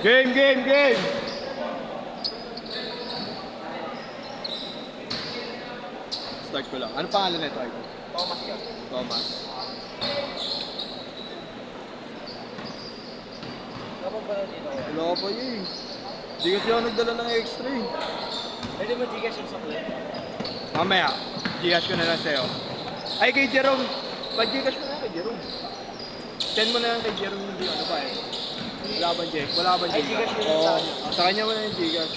Game, game, game! Start ko lang. Ano pangalan nito, Idol? Thomas yun. Thomas. Kapag ba na dito? Wala ka pa yun. Hindi kasi ako nagdala ng extra eh. Pwede mo Gcash yung sakli? Mamaya, Gcash ko na lang sa'yo. Ay, kay Jerome. Pag-Gcash mo na kay Jerome. Send mo na lang kay Jerome hindi ano pa eh. Wala ba Jack? Wala ba Ay, Gcash? Gcash mo na lang sa kanya. Sa kanya mo na yung Gcash.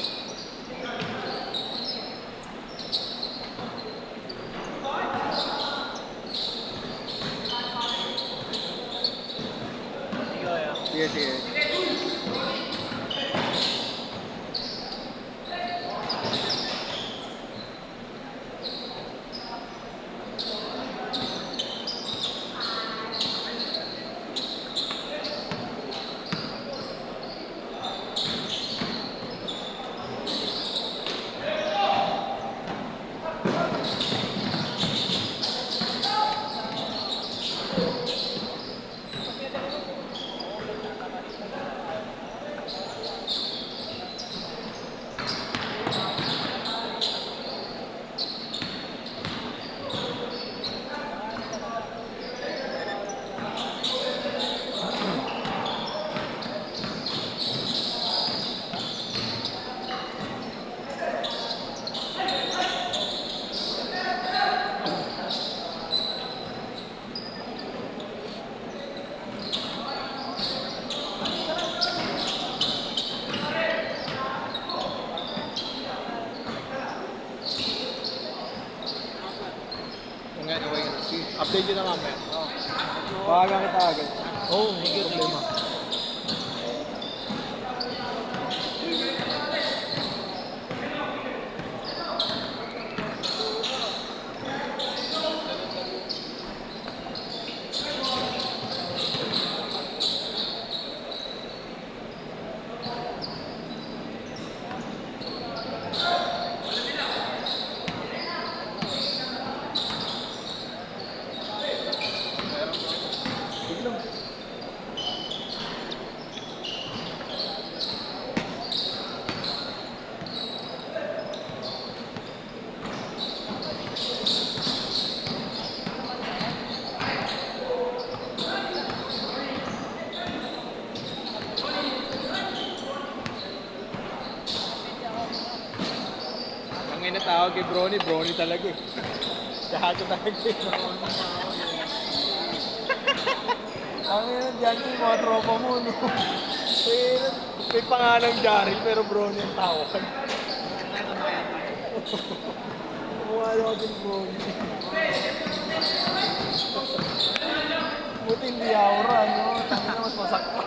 Sige kaya. Sige, sige. Okay, okay. Update yun na mamaya. Bawagan kita agad. Oo, hindi problema. Ang ina tawag kay Brony, Brony talaga eh. Kahato talaga eh. Ang ina dyan yung mga tropa mo, no? May pangalang Daryl pero Brony ang tawag. Mukha daw din Brony. Buti hindi aura, no? Tangina mas masakta.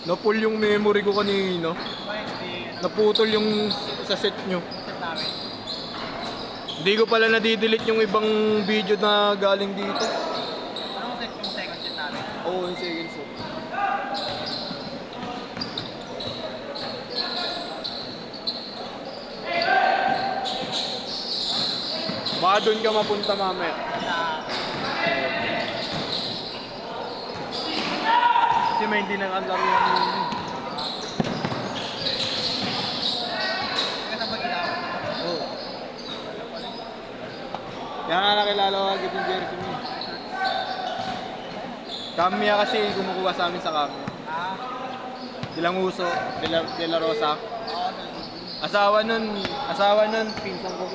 Napul yung memory ko kanina. Naputol yung sa set nyo. Set namin. Hindi ko pala nadidelete yung ibang video na galing dito. Anong set yung second set namin? Oo, yung second set. Baka doon ka mapunta mamaya. Kasi may hindi nag-alaro yan yun. Kasi pag ginawa. Oo. Kaya nga nakilala ko agad yung jersey mo. Kamiya kasi kumukuha sa amin sa Kamiya. Ah, Silang Uso, De La Rosa. oo. Asawa nun, pinsan ko.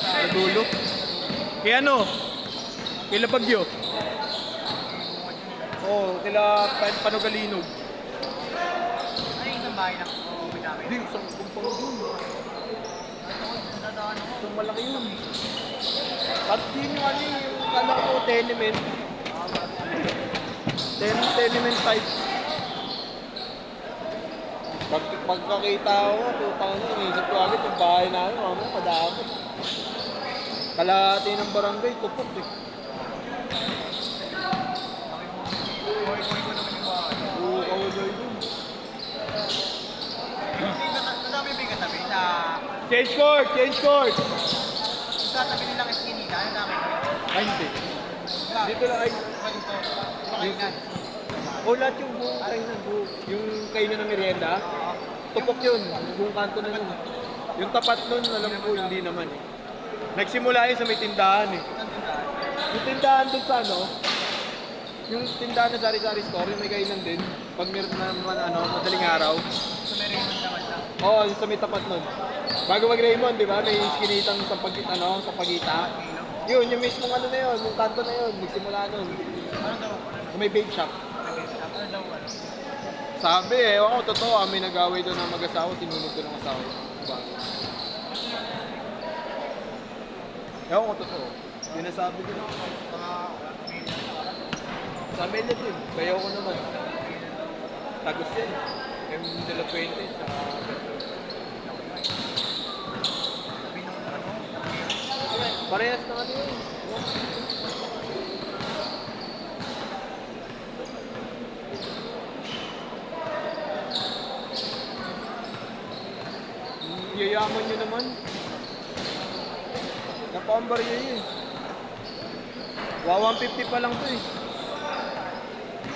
Sa dulo. Kaya ano? Kila Bagyo. Oo, kila Panugalinog. Ano yung isang bahay na uuwi namin? Hindi, isang kumpang dun. Nadaan ako. Isang malaki yun. At yun yung ano yung kala ko, tenement. Tenement type. Pagkakita ko, putang ina, inisip ko agad yung bahay namin, mamaya padami. Kalahati ng barangay, tupok eh. Change court! Change court! Sa tabi nilang eskinita, ano namin ko? Ay, hindi. Dito lang ay... Pakainan. O lahat yung buong kainan, yung kainan ng merienda, tupok yun, yung buong kanto na yun. Yung tapat nun, alam ko, hindi naman eh. Nagsimula yun sa may tindahan eh. Yung tindahan dun sa ano, yung tindahan na sari-sari store, yung may kainan din. Pag meron na naman ano, madaling araw. So may Raymond naman siya. Oo, yung sa may tapat nun. Bago mag-Raymond, di ba? May skinitang sa pagita. Yun, yung mismong ano na yun, yung kanto na yun, nagsimula nun. Ano daw? Yung may bake shop. Ano daw? Ano? Sabi eh, ako totoo, may nag-away doon ng mag-asawa, sinunod ko ng asawa. Diba? Ewan ko totoo. Sinasabi ko lang. Sa amin na din, bayaw ko naman. Tagos yan. M. De La Fuente, sa parehas na ano yun. Yayaman nyo naman. Napambar yun eh. 150 pa lang to eh.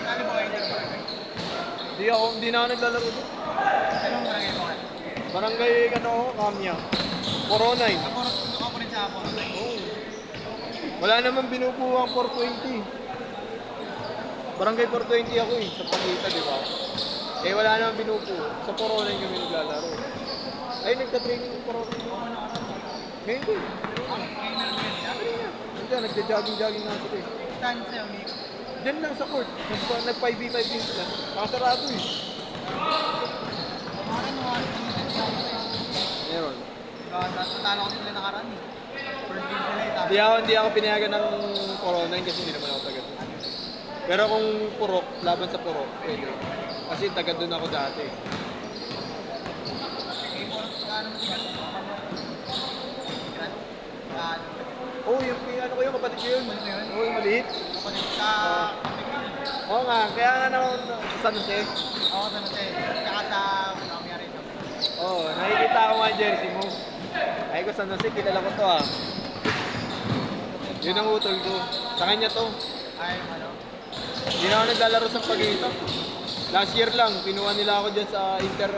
Ano ba kayo nagbarangay? Hindi na ako naglalaro doon. Anong barangay mo? Barangay ano ako, Kamya. Coronay. Ako rin sa Apollo. Oo. Wala naman binubuo ang 420. Barangay 420 ako eh, sa Pagita, di ba? Eh wala naman binubuo. Sa Coronay kami naglalaro. Ay, nagka-training yung Coronay. Ngayon ko eh. Hindi, nagja-jogging-jogging na sila eh. Saan sa'yo, Nick? Diyan lang sa court. Nag-5v5 din sila. Nakasarado eh. Akin mo, Meron. natalo ko sila nakaraan eh. First game sila eh. Hindi ako pinayagan ng Corona kasi hindi naman ako taga doon. Pero kung purok, laban sa purok, pwede. Kasi taga doon ako dati. Oh, yung ano ko yung kapatid ko yun. Oh, yung maliit. Oo nga, kaya nga naman sa San Jose. Oo, sa Jose. Tsaka sa Kami rin. Oo, nakikita ko nga jersey mo. Ay ko San Jose, kilala ko to ah. Yun ang utol ko. Sa kanya to. Ay, ano? Hindi na ako naglalaro sa Pagita. Last year lang, pinuha nila ako dyan sa Inter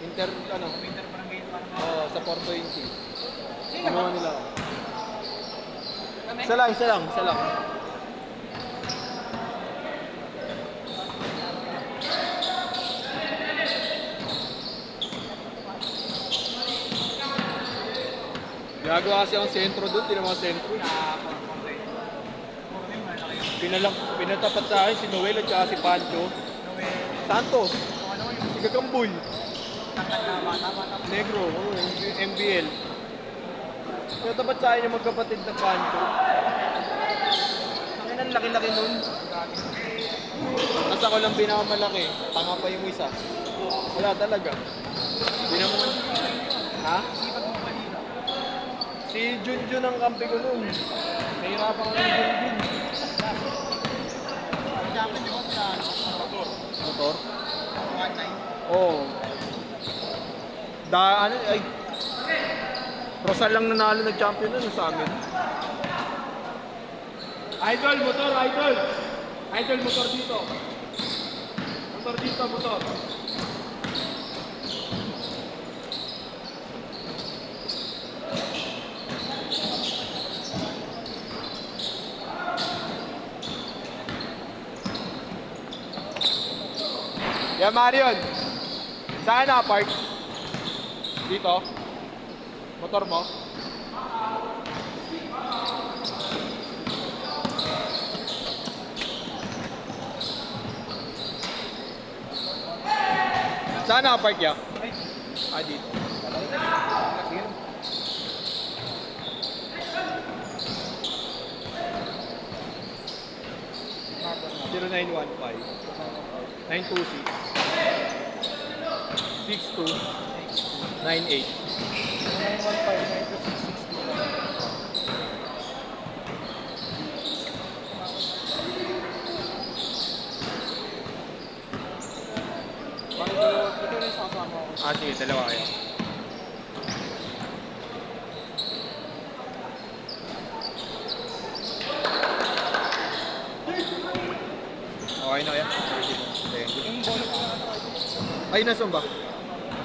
Winter Barangay parang. Oo, sa 420. Pinuha nila ako. Isa lang. Gagawa kasi ang sentro doon, di naman sentro. Pinatapat sa akin si Noel at saka si Pancho. Santos, si Gagamboy, Negro, MBL. Pinatapat sa akin yung magkapatid na Pancho. Ang ang laki-laki nun. Tapos ako lang pinakamalaki, tanga pa yung isa. Wala talaga. Hindi naman. Ha? Si Junjun ang kampi ko nun. Nahirapan ko ng Junjun. Motor? Oo. Ay. Rosal lang nanalo nag-champion nun sa amin. Idol, motor, idol! Idol, motor dito. Motor dito, motor. Yan, Marion. Saan na-park? Dito? Motor mo? Saan na-park yan? Ah, dito. Sige. 0915 926 6298. 915-92662. Ah, sige, dalawa kayo. Okay na kaya? Thank you. Yung bolo ko. Ay, nasan ba?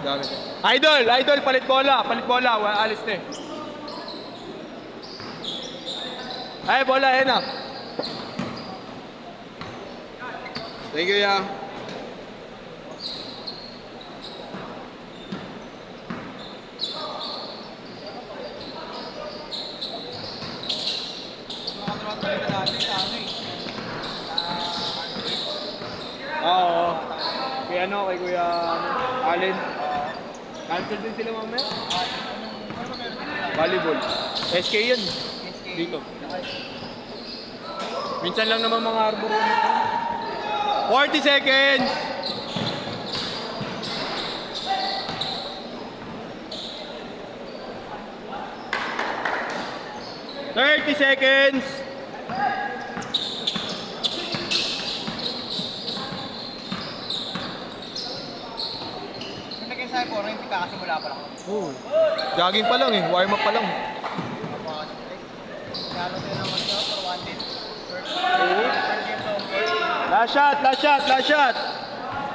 Gamit. Idol, palit bola. Alis na eh. Ay, bola, yan na. Thank you, ya. Nakatulad talaga natin sa ano eh. Oo. Kay kay Kuya Allen. Cancel din sila mamaya. Volleyball. SK yun. Dito. Minsan lang naman mga arbor. 40 seconds! $30 seconds! Kung naging sa'yo po, rin kakasimula pa lang. Oh. Jogging pa lang eh. Warm up pa lang. Lalo sila naman siya for 1 minute. Last shot!